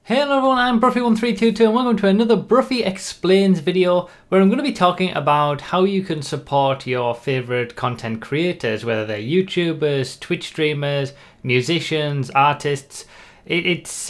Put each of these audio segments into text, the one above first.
Hello everyone, I'm Broughy1322 and welcome to another Broughy Explains video where I'm going to be talking about how you can support your favourite content creators, whether they're YouTubers, Twitch streamers, musicians, artists. It's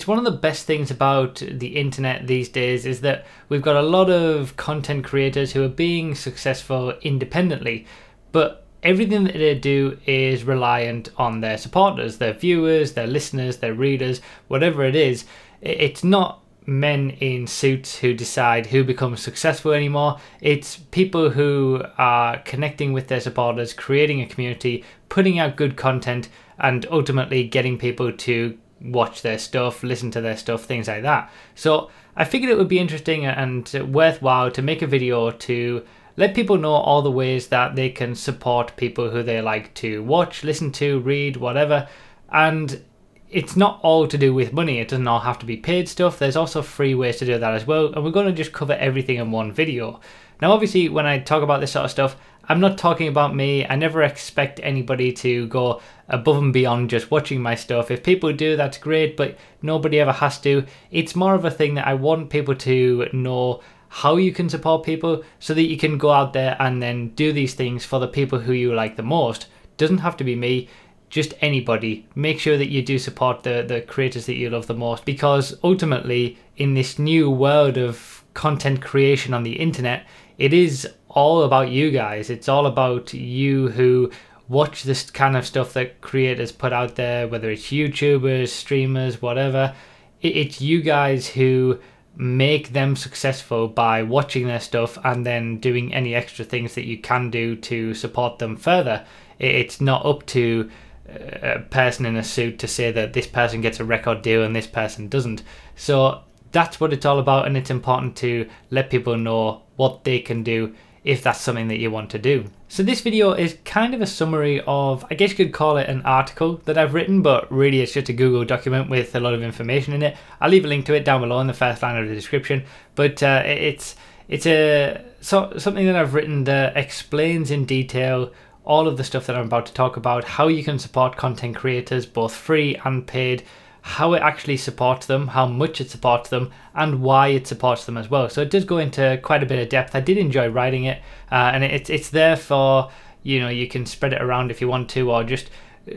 one of the best things about the internet these days is that we've got a lot of content creators who are being successful independently, but everything that they do is reliant on their supporters, their viewers, their listeners, their readers, whatever it is. It's not men in suits who decide who becomes successful anymore. It's people who are connecting with their supporters, creating a community, putting out good content, and ultimately getting people to watch their stuff, listen to their stuff, things like that. So I figured it would be interesting and worthwhile to make a video to let people know all the ways that they can support people who they like to watch, listen to, read, whatever. And it's not all to do with money. It doesn't all have to be paid stuff. There's also free ways to do that as well. And we're going to just cover everything in one video. Now, obviously, when I talk about this sort of stuff, I'm not talking about me. I never expect anybody to go above and beyond just watching my stuff. If people do, that's great, but nobody ever has to. It's more of a thing that I want people to know how you can support people so that you can go out there and then do these things for the people who you like the most. Doesn't have to be me, just anybody. Make sure that you do support the creators that you love the most, because ultimately in this new world of content creation on the internet, it is all about you guys. It's all about you who watch this kind of stuff that creators put out there, whether it's YouTubers, streamers, whatever. It's you guys who make them successful by watching their stuff and then doing any extra things that you can do to support them further. It's not up to a person in a suit to say that this person gets a record deal and this person doesn't. So that's what it's all about, and it's important to let people know what they can do if that's something that you want to do. So this video is kind of a summary of, I guess you could call it an article that I've written, but really it's just a Google document with a lot of information in it. I'll leave a link to it down below in the first line of the description, but it's something that I've written that explains in detail all of the stuff that I'm about to talk about, how you can support content creators, both free and paid, how it actually supports them, how much it supports them, and why it supports them as well. So it does go into quite a bit of depth. I did enjoy writing it, and it's there for, you know, you can spread it around if you want to, or just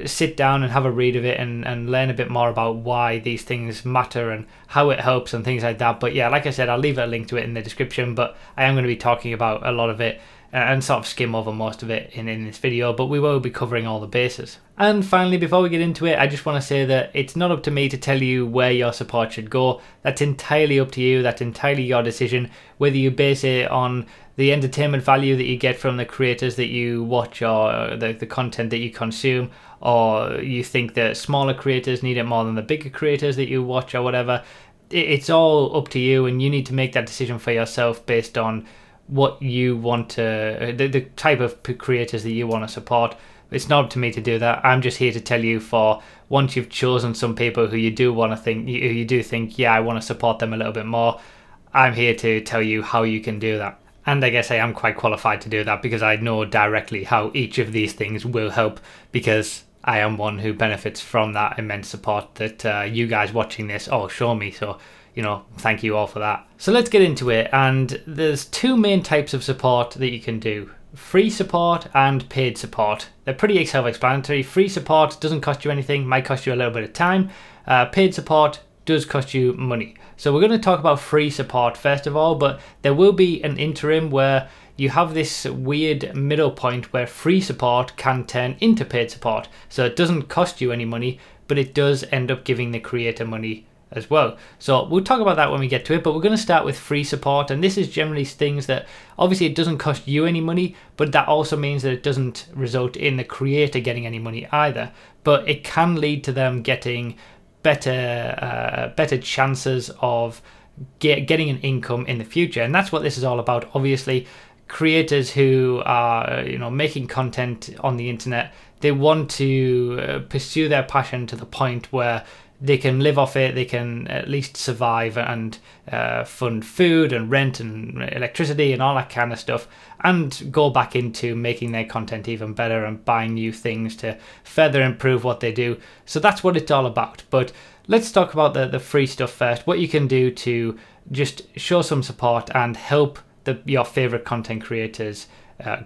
sit down and have a read of it and learn a bit more about why these things matter and how it helps and things like that. But yeah, like I said, I'll leave a link to it in the description, but I am going to be talking about a lot of it and sort of skim over most of it in this video, but we will be covering all the bases. And finally, before we get into it, I just want to say that it's not up to me to tell you where your support should go. That's entirely up to you. That's entirely your decision, whether you base it on the entertainment value that you get from the creators that you watch or the content that you consume, or you think that smaller creators need it more than the bigger creators that you watch or whatever. It's all up to you, and you need to make that decision for yourself based on what you want to, the type of creators that you want to support. It's not up to me to do that. I'm just here to tell you, for once you've chosen some people who you do want to think, you do think, yeah, I want to support them a little bit more, I'm here to tell you how you can do that. And I guess I am quite qualified to do that because I know directly how each of these things will help, because I am one who benefits from that immense support that you guys watching this all show me. So, you know, thank you all for that. So let's get into it. And there's two main types of support that you can do: free support and paid support. They're pretty self-explanatory. Free support doesn't cost you anything, might cost you a little bit of time. Paid support does cost you money. So we're going to talk about free support first of all, but there will be an interim where you have this weird middle point where free support can turn into paid support. So it doesn't cost you any money, but it does end up giving the creator money as well. So we'll talk about that when we get to it, but we're going to start with free support, and this is generally things that obviously it doesn't cost you any money, but that also means that it doesn't result in the creator getting any money either, but it can lead to them getting better chances of getting an income in the future. And that's what this is all about. Obviously, creators who are, you know, making content on the internet, they want to pursue their passion to the point where they can live off it, they can at least survive and fund food and rent and electricity and all that kind of stuff, and go back into making their content even better and buying new things to further improve what they do. So that's what it's all about. But let's talk about the free stuff first, what you can do to just show some support and help your favorite content creators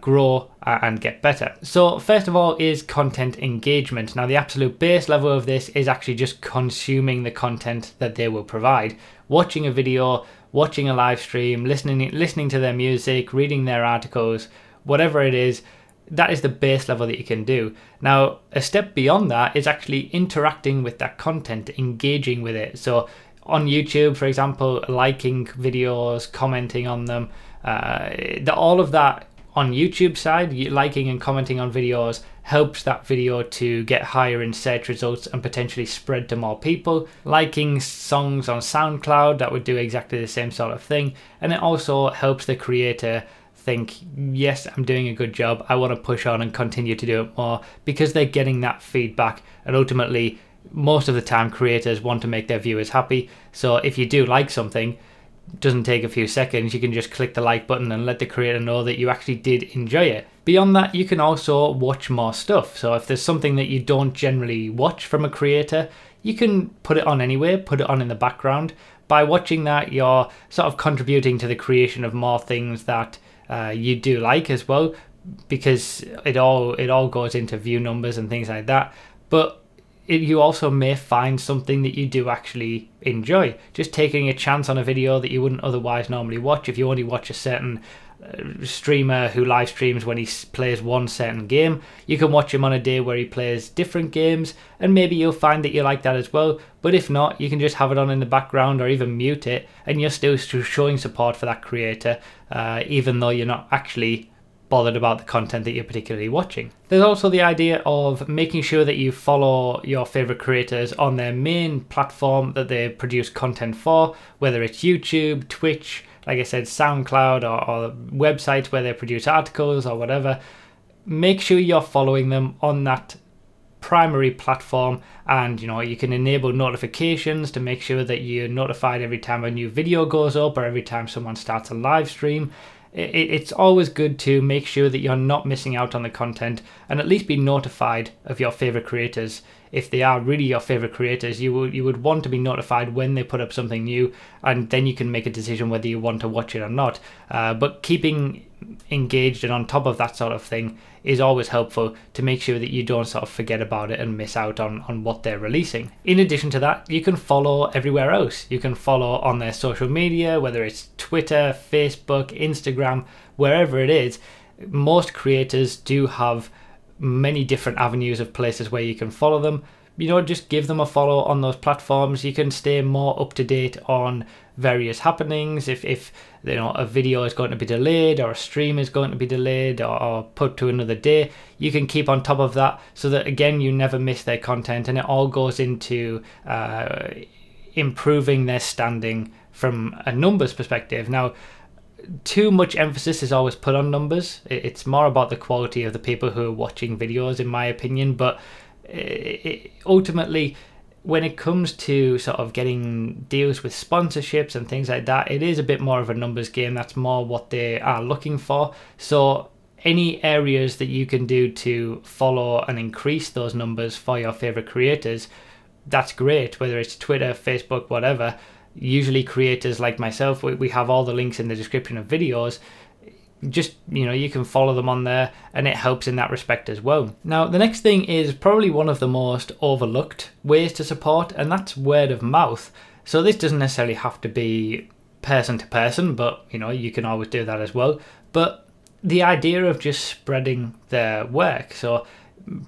grow and get better. So first of all is content engagement. Now the absolute base level of this is actually just consuming the content that they will provide. Watching a video, watching a live stream, listening to their music, reading their articles, whatever it is, that is the base level that you can do. Now a step beyond that is actually interacting with that content, engaging with it. So on YouTube, for example, liking videos, commenting on them, all of that on YouTube side, liking and commenting on videos helps that video to get higher in search results and potentially spread to more people. Liking songs on SoundCloud, that would do exactly the same sort of thing. And it also helps the creator think, yes, I'm doing a good job, I want to push on and continue to do it more, because they're getting that feedback. And ultimately, most of the time, creators want to make their viewers happy. So if you do like something, doesn't take a few seconds, you can just click the like button and let the creator know that you actually did enjoy it. Beyond that, you can also watch more stuff. So if there's something that you don't generally watch from a creator, you can put it on anyway, put it on in the background. By watching that, you're sort of contributing to the creation of more things that you do like as well, because it all goes into view numbers and things like that. But you also may find something that you do actually enjoy. Just taking a chance on a video that you wouldn't otherwise normally watch. If you only watch a certain streamer who live streams when he plays one certain game, you can watch him on a day where he plays different games, and maybe you'll find that you like that as well. But if not, you can just have it on in the background or even mute it, and you're still showing support for that creator, even though you're not actually bothered about the content that you're particularly watching. There's also the idea of making sure that you follow your favorite creators on their main platform that they produce content for, whether it's YouTube, Twitch, like I said, SoundCloud, or websites where they produce articles or whatever. Make sure you're following them on that primary platform, and you can enable notifications to make sure that you're notified every time a new video goes up or every time someone starts a live stream. It's always good to make sure that you're not missing out on the content, and at least be notified of your favorite creators. If they are really your favorite creators, you would want to be notified when they put up something new, and then you can make a decision whether you want to watch it or not. But keeping engaged and on top of that sort of thing is always helpful to make sure that you don't sort of forget about it and miss out on what they're releasing. In addition to that, you can follow everywhere else. You can follow on their social media, whether it's Twitter, Facebook, Instagram, wherever it is. Most creators do have many different avenues of places where you can follow them. Just give them a follow on those platforms. You can stay more up to date on various happenings. If a video is going to be delayed, or a stream is going to be delayed or put to another day, you can keep on top of that, so that again you never miss their content, and it all goes into improving their standing from a numbers perspective. Now, too much emphasis is always put on numbers. It's more about the quality of the people who are watching videos, in my opinion. But ultimately, when it comes to sort of getting deals with sponsorships and things like that, it is a bit more of a numbers game. That's more what they are looking for. So any areas that you can do to follow and increase those numbers for your favorite creators, that's great. Whether it's Twitter, Facebook, whatever. Usually creators like myself, we have all the links in the description of videos. Just, you can follow them on there, and it helps in that respect as well. Now, the next thing is probably one of the most overlooked ways to support, and that's word of mouth. So this doesn't necessarily have to be person to person, but you can always do that as well. But the idea of just spreading their work, so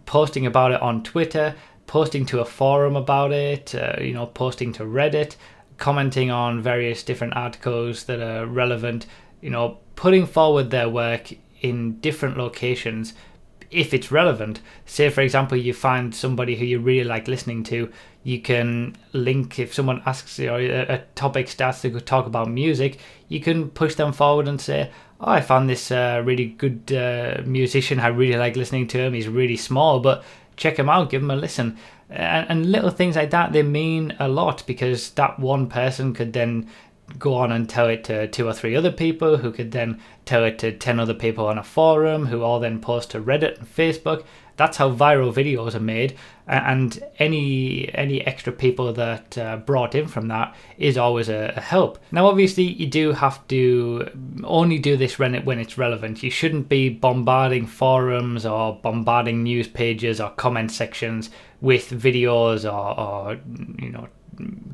posting about it on Twitter, posting to a forum about it, posting to Reddit, commenting on various different articles that are relevant, putting forward their work in different locations if it's relevant. Say, for example, you find somebody who you really like listening to, you can link, if someone asks a topic starts to talk about music, you can push them forward and say, oh, I found this really good musician, I really like listening to him, he's really small, but check him out, give him a listen. And little things like that, they mean a lot, because that one person could then go on and tell it to 2 or 3 other people, who could then tell it to 10 other people on a forum, who all then post to Reddit and Facebook. That's how viral videos are made, and any extra people that brought in from that is always a help. Now obviously you do have to only do this when it's relevant. You shouldn't be bombarding forums or bombarding news pages or comment sections with videos or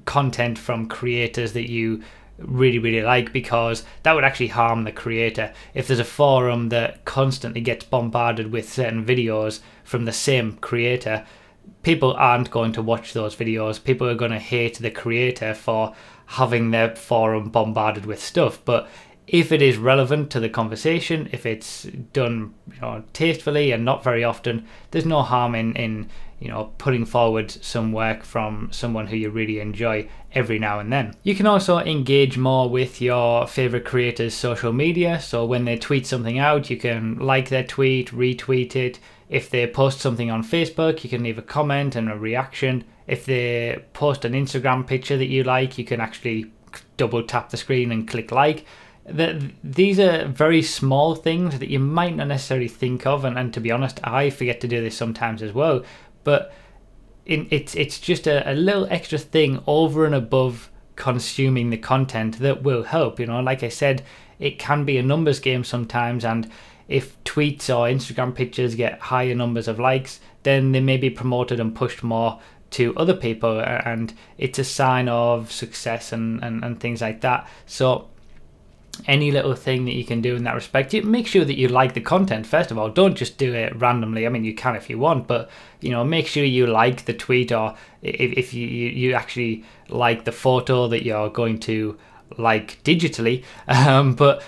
content from creators that you really like, because that would actually harm the creator. If there's a forum that constantly gets bombarded with certain videos from the same creator, people aren't going to watch those videos. People are going to hate the creator for having their forum bombarded with stuff. But if it is relevant to the conversation, if it's done tastefully and not very often, there's no harm in putting forward some work from someone who you really enjoy every now and then. You can also engage more with your favorite creators' social media. So when they tweet something out, you can like their tweet, retweet it. If they post something on Facebook, you can leave a comment and a reaction. If they post an Instagram picture that you like, you can actually double tap the screen and click like. These are very small things that you might not necessarily think of, and to be honest, I forget to do this sometimes as well. But it's just a little extra thing over and above consuming the content that will help. Like I said, it can be a numbers game sometimes, and if tweets or Instagram pictures get higher numbers of likes, then they may be promoted and pushed more to other people, and it's a sign of success and things like that. So any little thing that you can do in that respect, you make sure that you like the content. First of all, don't just do it randomly. I mean, you can if you want, but make sure you like the tweet, or if you actually like the photo that you're going to like digitally. But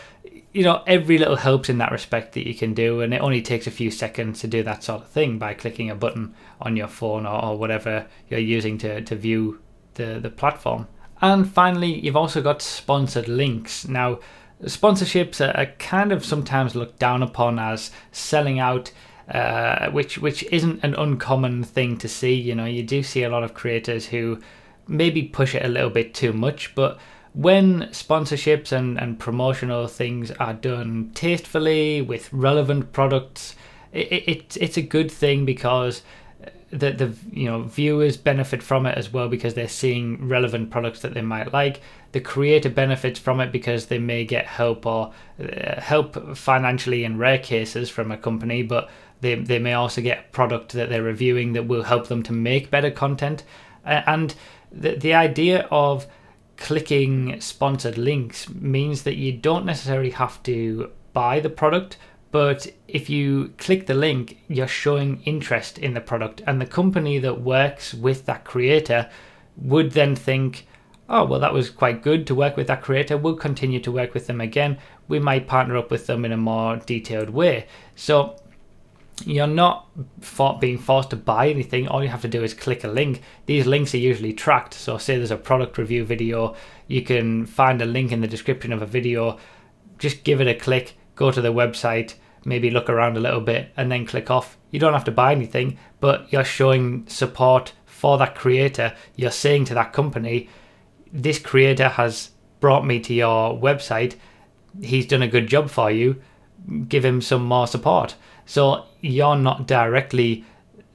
every little helps in that respect that you can do, and it only takes a few seconds to do that sort of thing by clicking a button on your phone or whatever you're using to view the platform. And finally, you've also got sponsored links. Now, sponsorships are kind of sometimes looked down upon as selling out, which isn't an uncommon thing to see. You do see a lot of creators who maybe push it a little bit too much, but when sponsorships and promotional things are done tastefully with relevant products, it's a good thing, because the viewers benefit from it as well, because they're seeing relevant products that they might like. The creator benefits from it because they may get help or help financially in rare cases from a company, but they may also get a product that they're reviewing that will help them to make better content. And the idea of clicking sponsored links means that you don't necessarily have to buy the product, but if you click the link, you're showing interest in the product, and the company that works with that creator would then think, oh, well, that was quite good to work with that creator. We'll continue to work with them again. We might partner up with them in a more detailed way. So you're not being forced to buy anything. All you have to do is click a link. These links are usually tracked. So say there's a product review video, you can find a link in the description of a video, just give it a click, go to the website, maybe look around a little bit, and then click off. You don't have to buy anything, but you're showing support for that creator. You're saying to that company, this creator has brought me to your website. He's done a good job for you. Give him some more support. So you're not directly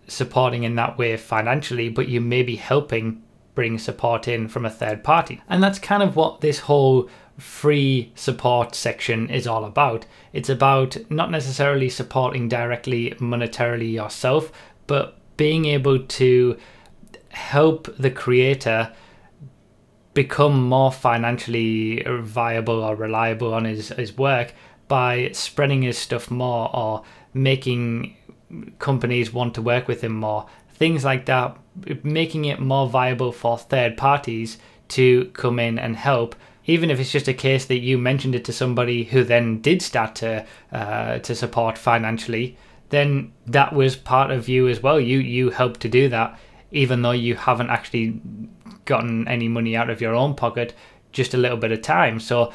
supporting in that way financially, but you may be helping bring support in from a third party. And that's kind of what this whole free support section is all about. It's about not necessarily supporting directly monetarily yourself, but being able to help the creator become more financially viable or reliable on his work by spreading his stuff more, or making companies want to work with him more. Things like that, making it more viable for third parties to come in and help. Even if it's just a case that you mentioned it to somebody who then did start to support financially, then that was part of you as well. You helped to do that, even though you haven't actually gotten any money out of your own pocket, just a little bit of time. So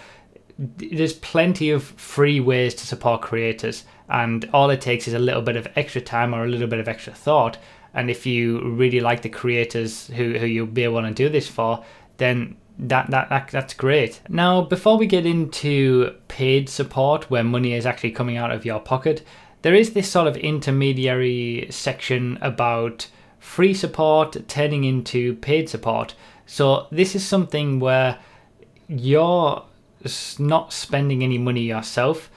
there's plenty of free ways to support creators, and all it takes is a little bit of extra time or a little bit of extra thought, and if you really like the creators who you'll be able to do this for, then that's great. Now, before we get into paid support where money is actually coming out of your pocket, there is this sort of intermediary section about free support turning into paid support. So this is something where you're not spending any money yourself,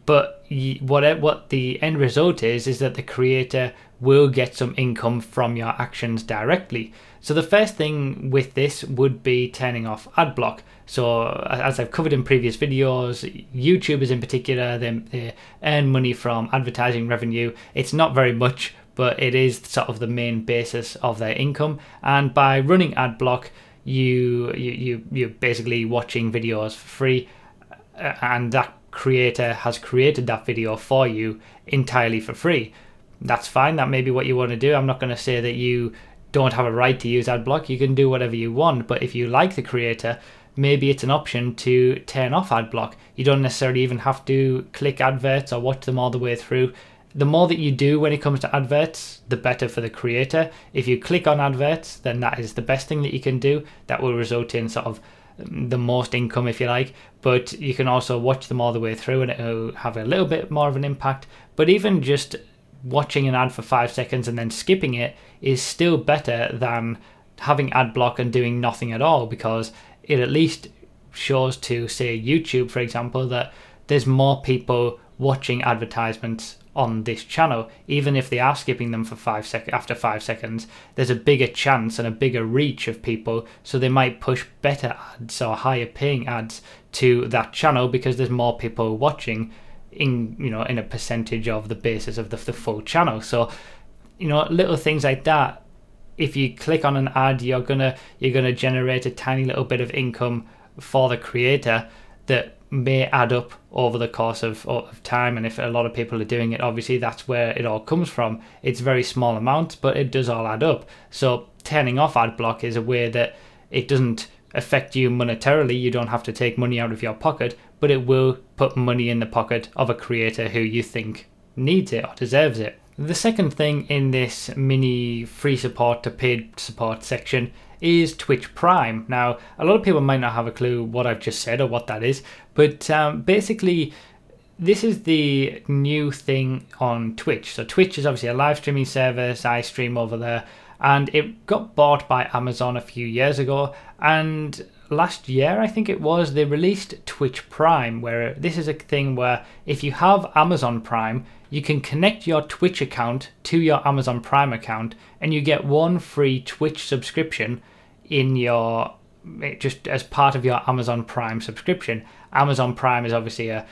but what the end result is that the creator will get some income from your actions directly. So the first thing with this would be turning off ad block. So as I've covered in previous videos, YouTubers in particular, they earn money from advertising revenue. It's not very much, but it is sort of the main basis of their income. And by running ad block, you're basically watching videos for free, and that creator has created that video for you entirely for free. That's fine. That may be what you want to do. I'm not going to say that you don't have a right to use ad block. You can do whatever you want, but if you like the creator, maybe it's an option to turn off ad block. You don't necessarily even have to click adverts or watch them all the way through. The more that you do when it comes to adverts, the better for the creator. If you click on adverts, then that is the best thing that you can do. That will result in sort of the most income, if you like, but you can also watch them all the way through and it'll have a little bit more of an impact. But even just watching an ad for 5 seconds and then skipping it is still better than having ad block and doing nothing at all, because it at least shows to, say, YouTube, for example, that there's more people watching advertisements on this channel. Even if they are skipping them for 5 seconds, after 5 seconds, there's a bigger chance and a bigger reach of people, so they might push better ads or higher paying ads to that channel because there's more people watching in, you know, in a percentage of the basis of the full channel. So, you know, little things like that, if you click on an ad, you're gonna generate a tiny little bit of income for the creator that may add up over the course of time. And if a lot of people are doing it, obviously that's where it all comes from. It's very small amounts, but it does all add up. So turning off ad block is a way that it doesn't affect you monetarily. You don't have to take money out of your pocket, but it will put money in the pocket of a creator who you think needs it or deserves it. The second thing in this mini free support to paid support section is Twitch Prime. Now, a lot of people might not have a clue what I've just said or what that is, but basically this is the new thing on Twitch. So Twitch is obviously a live streaming service. I stream over there, and it got bought by Amazon a few years ago, and last year I think it was, they released Twitch Prime, where this is a thing where if you have Amazon Prime, you can connect your Twitch account to your Amazon Prime account and you get one free Twitch subscription in your, just as part of your Amazon Prime subscription. Amazon Prime is obviously a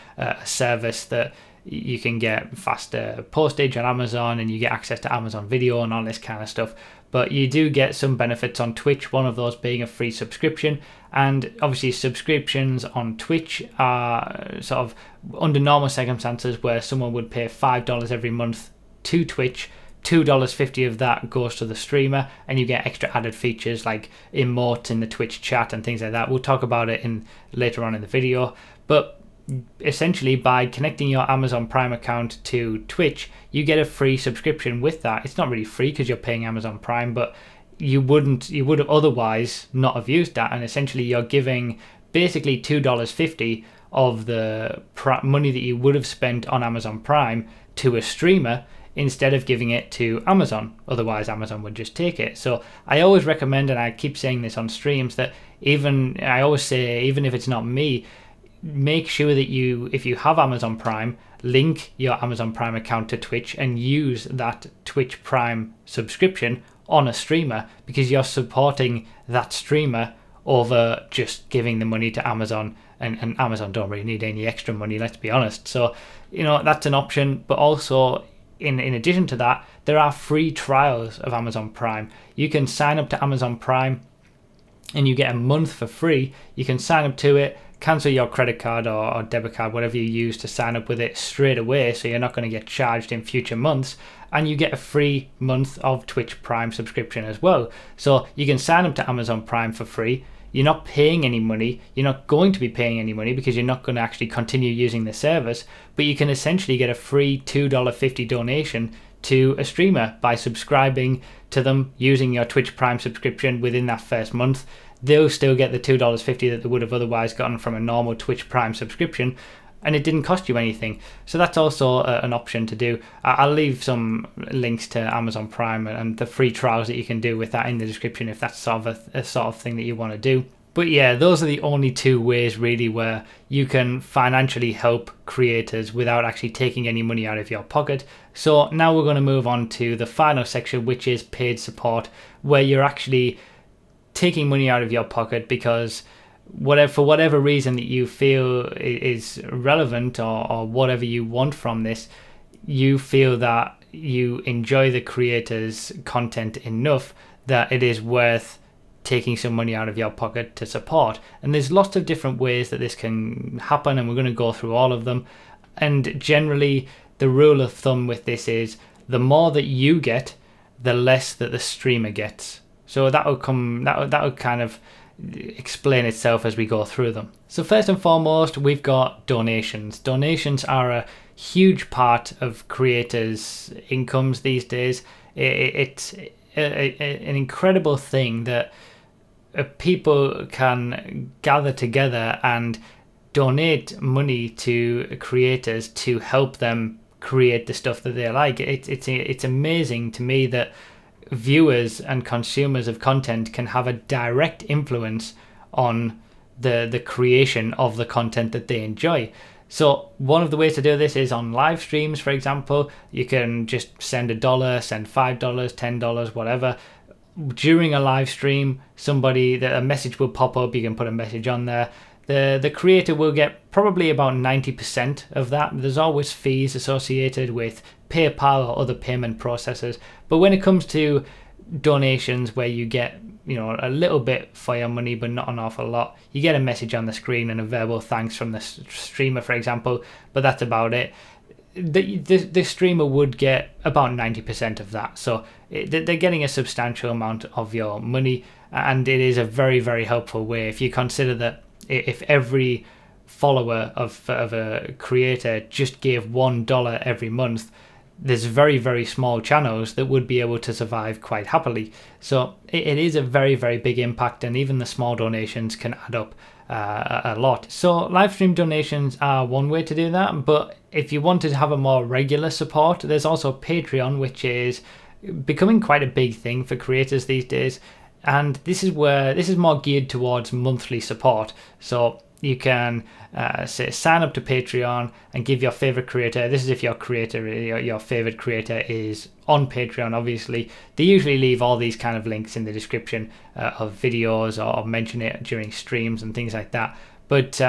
service that you can get faster postage on Amazon, and you get access to Amazon Video and all this kind of stuff. But you do get some benefits on Twitch, one of those being a free subscription. And obviously subscriptions on Twitch are sort of under normal circumstances where someone would pay $5 every month to Twitch. $2.50 of that goes to the streamer, and you get extra added features like emotes in the Twitch chat and things like that. We'll talk about it later on in the video. But essentially, by connecting your Amazon Prime account to Twitch, you get a free subscription with that. It's not really free because you're paying Amazon Prime, but you would have otherwise not have used that. And essentially you're giving basically $2.50 of the money that you would have spent on Amazon Prime to a streamer, instead of giving it to Amazon. Otherwise Amazon would just take it. So I always recommend, and I keep saying this on streams, that I always say, even if it's not me, make sure that if you have Amazon Prime, link your Amazon Prime account to Twitch and use that Twitch Prime subscription on a streamer, because you're supporting that streamer over just giving the money to Amazon, and Amazon don't really need any extra money, let's be honest. So, you know, that's an option. But also, in addition to that, there are free trials of Amazon Prime. You can sign up to Amazon Prime and you get a month for free. You can sign up to it, cancel your credit card or debit card, whatever you use to sign up with it, straight away, so you're not going to get charged in future months, and you get a free month of Twitch Prime subscription as well. So you can sign up to Amazon Prime for free. You're not paying any money. You're not going to be paying any money because you're not going to actually continue using the service, but you can essentially get a free $2.50 donation to a streamer by subscribing to them using your Twitch Prime subscription within that first month. They'll still get the $2.50 that they would have otherwise gotten from a normal Twitch Prime subscription, and it didn't cost you anything. So that's also an option to do. I'll leave some links to Amazon Prime and the free trials that you can do with that in the description if that's sort of a sort of thing that you want to do. But yeah, those are the only two ways really where you can financially help creators without actually taking any money out of your pocket. So now we're going to move on to the final section, which is paid support, where you're actually taking money out of your pocket because for whatever reason that you feel is relevant or whatever you want from this, you feel that you enjoy the creator's content enough that it is worth taking some money out of your pocket to support. And there's lots of different ways that this can happen, and we're going to go through all of them. And generally the rule of thumb with this is the more that you get, the less that the streamer gets. So that'll kind of explain itself as we go through them. So first and foremost, we've got donations. Donations are a huge part of creators' incomes these days. It's an incredible thing that people can gather together and donate money to creators to help them create the stuff that they like. It's amazing to me that viewers and consumers of content can have a direct influence on the creation of the content that they enjoy. So one of the ways to do this is on live streams, for example. You can just send $1, send $5, $10, whatever. During a live stream, a message will pop up. You can put a message on there. The creator will get probably about 90% of that. There's always fees associated with PayPal or other payment processors. But when it comes to donations where you get, a little bit for your money but not an awful lot, you get a message on the screen and a verbal thanks from the streamer, for example, but that's about it. The streamer would get about 90% of that. So they're getting a substantial amount of your money, and it is a very, very helpful way. If you consider that if every follower of a creator just gave $1 every month, there's very, very small channels that would be able to survive quite happily. So it is a very, very big impact, and even the small donations can add up a lot. So live stream donations are one way to do that, but if you wanted to have a more regular support, there's also Patreon, which is becoming quite a big thing for creators these days. And this is more geared towards monthly support. So you can say sign up to Patreon and give your favorite creator. This is if your favorite creator is on Patreon. Obviously, they usually leave all these kind of links in the description of videos or mention it during streams and things like that. But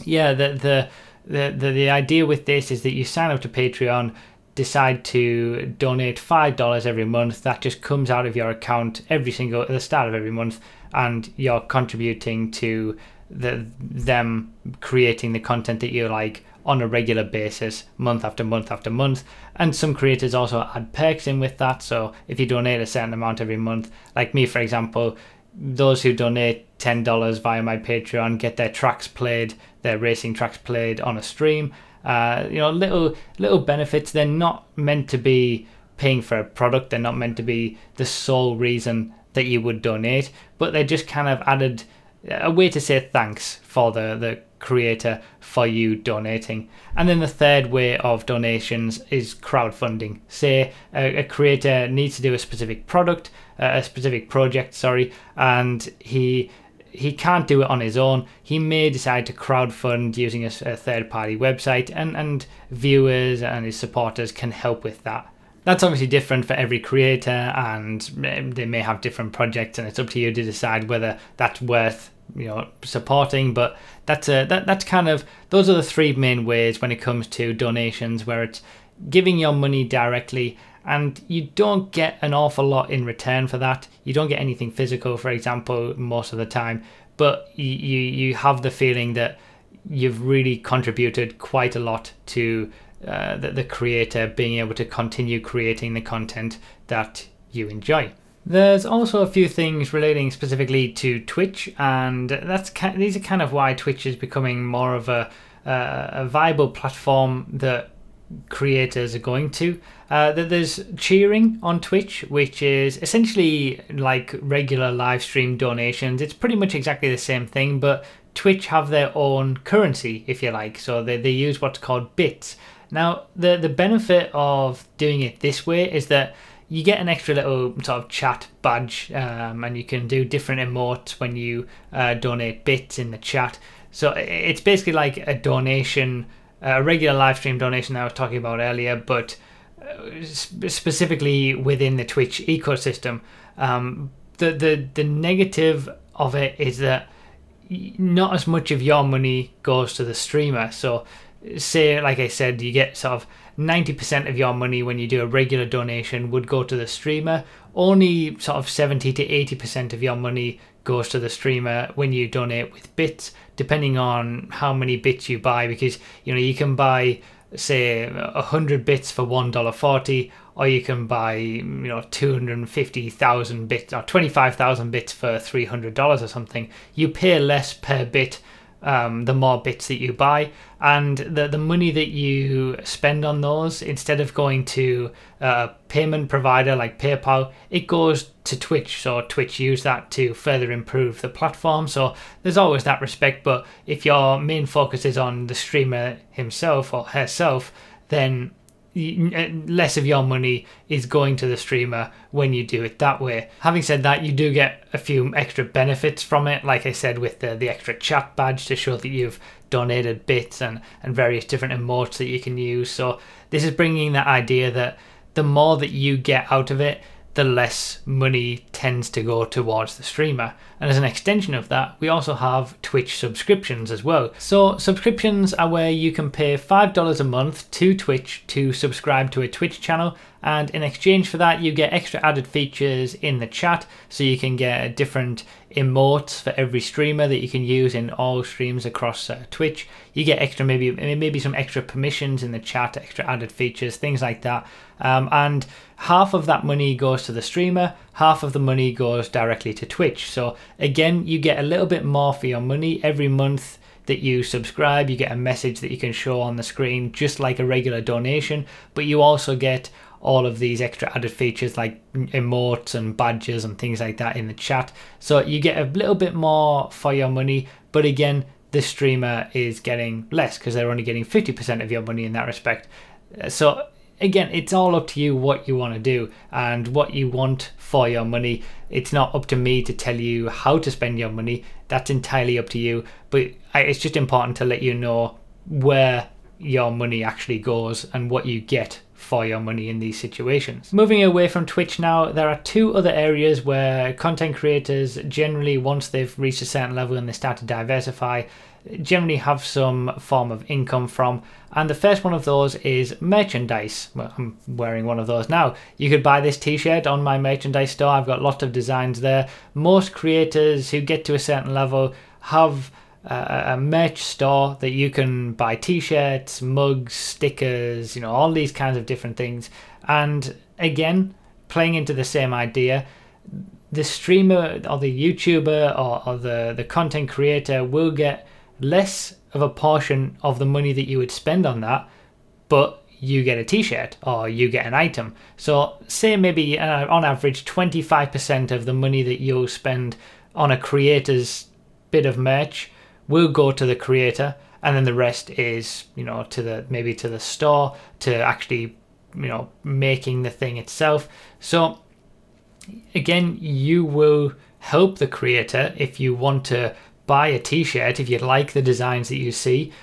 yeah, the idea with this is that you sign up to Patreon, decide to donate $5 every month. That just comes out of your account at the start of every month, and you're contributing to them creating the content that you like on a regular basis, month after month after month. And some creators also add perks in with that. So if you donate a certain amount every month, like me, for example, those who donate $10 via my Patreon get their racing tracks played on a stream. Little benefits. They're not meant to be paying for a product. They're not meant to be the sole reason that you would donate, but they're just kind of added a way to say thanks for the creator for you donating. And then the third way of donations is crowdfunding. Say a creator needs to do a specific project, and he can't do it on his own. He may decide to crowdfund using a third-party website, and viewers and his supporters can help with that. That's obviously different for every creator, and they may have different projects, and it's up to you to decide whether that's worth supporting. But that's kind of, those are the three main ways when it comes to donations, where it's giving your money directly, and you don't get an awful lot in return for that. You don't get anything physical, for example, most of the time, but you have the feeling that you've really contributed quite a lot to the creator being able to continue creating the content that you enjoy. There's also a few things relating specifically to Twitch, and these are kind of why Twitch is becoming more of a viable platform that creators are going to. There's cheering on Twitch, which is essentially like regular live stream donations. It's pretty much exactly the same thing, but Twitch have their own currency, if you like. So they use what's called bits. Now, the benefit of doing it this way is that you get an extra little sort of chat badge, and you can do different emotes when you donate bits in the chat. So it's basically like a donation, a regular live stream donation that I was talking about earlier, but specifically within the Twitch ecosystem. The negative of it is that not as much of your money goes to the streamer. So say, like I said, you get sort of 90% of your money when you do a regular donation would go to the streamer. Only sort of 70 to 80% of your money goes to the streamer when you donate with bits, depending on how many bits you buy, because you can buy, say, 100 bits for $1.40, or you can buy 250,000 bits or 25,000 bits for $300 or something. You pay less per bit the more bits that you buy, and the money that you spend on those, instead of going to a payment provider like PayPal, it goes to Twitch. So Twitch use that to further improve the platform. So there's always that respect, but if your main focus is on the streamer himself or herself, then less of your money is going to the streamer when you do it that way. Having said that, you do get a few extra benefits from it, like I said, with the extra chat badge to show that you've donated bits, and various different emotes that you can use. So this is bringing that idea that the more that you get out of it, the less money tends to go towards the streamer. And as an extension of that, we also have Twitch subscriptions as well. So subscriptions are where you can pay $5 a month to Twitch to subscribe to a Twitch channel, and in exchange for that you get extra added features in the chat. So you can get different emotes for every streamer that you can use in all streams across Twitch. You get extra, maybe some extra permissions in the chat, extra added features, things like that. And half of that money goes to the streamer, half of the money goes directly to Twitch. So again, you get a little bit more for your money every month that you subscribe. You get a message that you can show on the screen just like a regular donation, but you also get all of these extra added features like emotes and badges and things like that in the chat. So you get a little bit more for your money, but again, the streamer is getting less because they're only getting 50% of your money in that respect. So again, it's all up to you what you want to do and what you want for your money. It's not up to me to tell you how to spend your money. That's entirely up to you. But it's just important to let you know where your money actually goes and what you get for your money in these situations. Moving away from Twitch now, there are two other areas where content creators generally, once they've reached a certain level and they start to diversify, generally have some form of income from. And the first one of those is merchandise. Well, I'm wearing one of those now. You could buy this t-shirt on my merchandise store. I've got lots of designs there. Most creators who get to a certain level have a merch store that you can buy t-shirts, mugs, stickers, all these kinds of different things. And again, playing into the same idea, the streamer or the YouTuber or the content creator will get less of a portion of the money that you would spend on that, but you get a t-shirt or you get an item. So say maybe on average 25% of the money that you'll spend on a creator's bit of merch will go to the creator, and then the rest is to the store, to actually making the thing itself. So again, you will help the creator if you want to buy a t-shirt. If you like the designs that you see,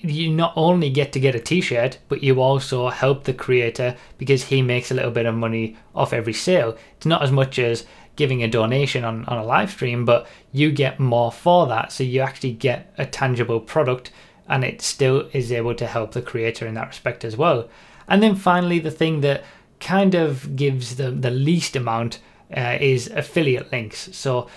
you not only get to get a t-shirt, but you also help the creator because he makes a little bit of money off every sale. It's not as much as giving a donation on a live stream, but you get more for that. So you actually get a tangible product, and it still is able to help the creator in that respect as well. And then finally, the thing that kind of gives the least amount is affiliate links. So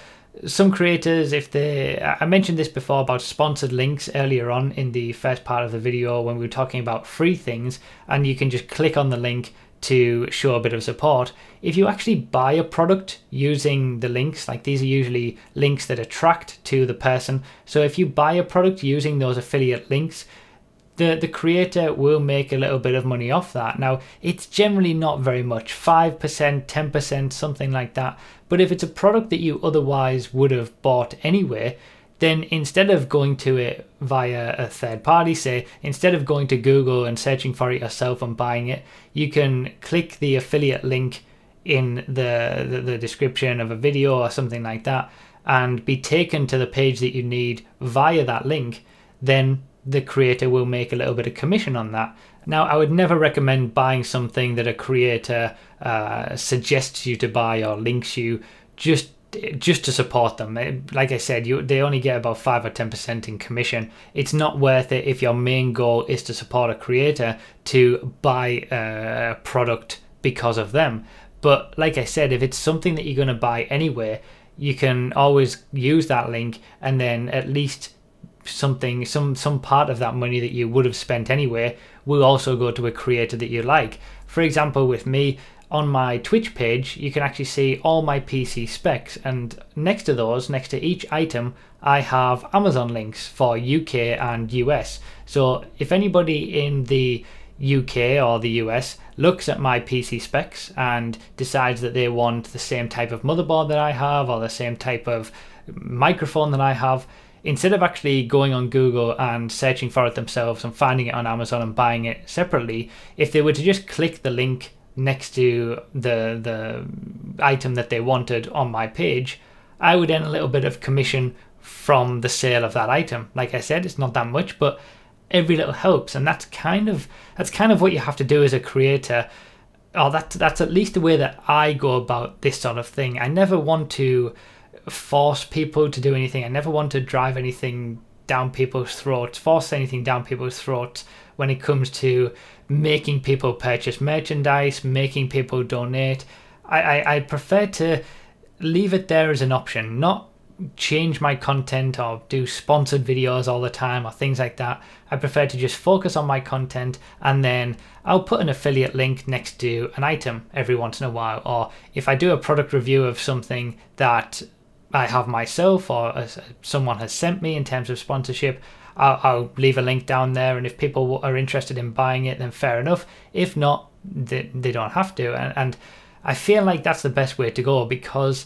some creators, I mentioned this before about sponsored links earlier on in the first part of the video when we were talking about free things, and you can just click on the link to show a bit of support. If you actually buy a product using the links, like these are usually links that attract to the person. So if you buy a product using those affiliate links, the creator will make a little bit of money off that. Now, it's generally not very much, 5%, 10%, something like that. But if it's a product that you otherwise would have bought anyway, then instead of going to it via a third party, say, instead of going to Google and searching for it yourself and buying it, you can click the affiliate link in the description of a video or something like that and be taken to the page that you need via that link. Then the creator will make a little bit of commission on that. Now, I would never recommend buying something that a creator suggests you to buy or links you just to support them. Like I said, they only get about 5 or 10% in commission. It's not worth it if your main goal is to support a creator to buy a product because of them. But like I said, if it's something that you're going to buy anyway, you can always use that link, and then at least some part of that money that you would have spent anyway will also go to a creator that you like. For example, with me, on my Twitch page, you can actually see all my PC specs, and next to those, next to each item, I have Amazon links for UK and US. So if anybody in the UK or the US looks at my PC specs and decides that they want the same type of motherboard that I have or the same type of microphone that I have, instead of actually going on Google and searching for it themselves and finding it on Amazon and buying it separately, if they were to just click the link next to the item that they wanted on my page, I would earn a little bit of commission from the sale of that item. Like I said, it's not that much, but every little helps, and that's kind of what you have to do as a creator. Or that's at least the way that I go about this sort of thing. I never want to force people to do anything. I never want to drive anything down people's throats, force anything down people's throats when it comes to making people purchase merchandise, making people donate. I prefer to leave it there as an option, not change my content or do sponsored videos all the time or things like that. I prefer to just focus on my content, and then I'll put an affiliate link next to an item every once in a while. Or if I do a product review of something that I have myself or someone has sent me in terms of sponsorship, I'll leave a link down there, and if people are interested in buying it, then fair enough. If not, they don't have to. And I feel like that's the best way to go, because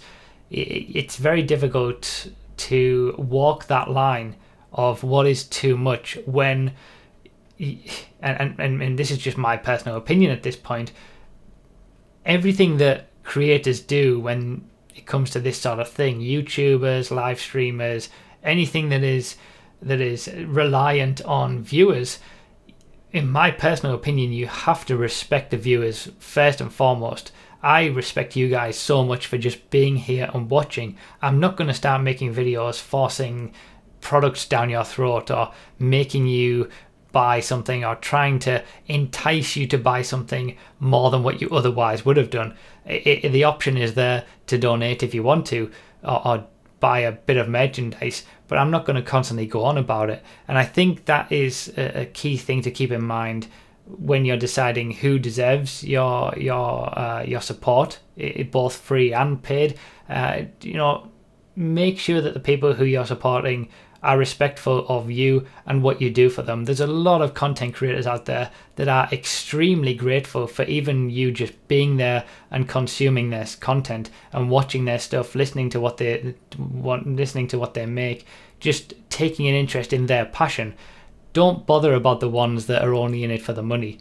it's very difficult to walk that line of what is too much when, and this is just my personal opinion at this point, everything that creators do when it comes to this sort of thing, YouTubers, live streamers, anything that is reliant on viewers, in my personal opinion, you have to respect the viewers first and foremost. I respect you guys so much for just being here and watching. I'm not going to start making videos forcing products down your throat or making you buy something or trying to entice you to buy something more than what you otherwise would have done. The option is there to donate if you want to, or buy a bit of merchandise, but I'm not going to constantly go on about it. And I think that is a key thing to keep in mind when you're deciding who deserves your support, both free and paid. Make sure that the people who you're supporting are respectful of you and what you do for them. There's a lot of content creators out there that are extremely grateful for even you just being there and consuming their content and watching their stuff, listening to what they make, just taking an interest in their passion. Don't bother about the ones that are only in it for the money.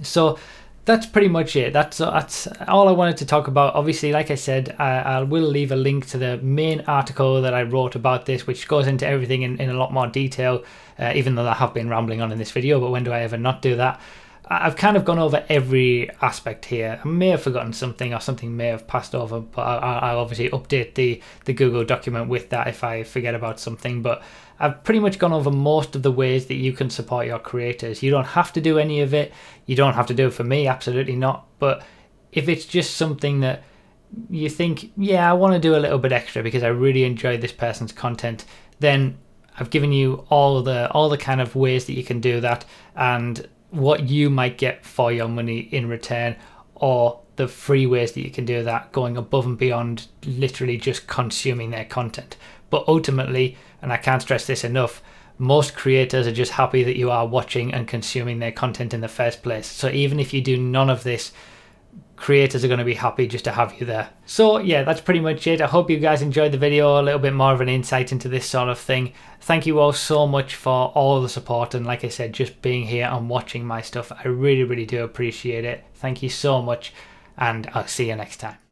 So that's pretty much it. That's all I wanted to talk about. Obviously, like I said, I will leave a link to the main article that I wrote about this, which goes into everything in a lot more detail, even though I have been rambling on in this video, but when do I ever not do that? I've kind of gone over every aspect here. I may have forgotten something, or something may have passed over, but I'll obviously update the Google document with that if I forget about something. But I've pretty much gone over most of the ways that you can support your creators. You don't have to do any of it. You don't have to do it for me, absolutely not. But if it's just something that you think, yeah, I want to do a little bit extra because I really enjoy this person's content, then I've given you all the kind of ways that you can do that, and what you might get for your money in return, or the free ways that you can do that, going above and beyond literally just consuming their content. But ultimately, and I can't stress this enough, most creators are just happy that you are watching and consuming their content in the first place. So even if you do none of this, creators are going to be happy just to have you there. So yeah, that's pretty much it. I hope you guys enjoyed the video, a little bit more of an insight into this sort of thing. Thank you all so much for all the support, and like I said, just being here and watching my stuff. I really do appreciate it. Thank you so much, and I'll see you next time.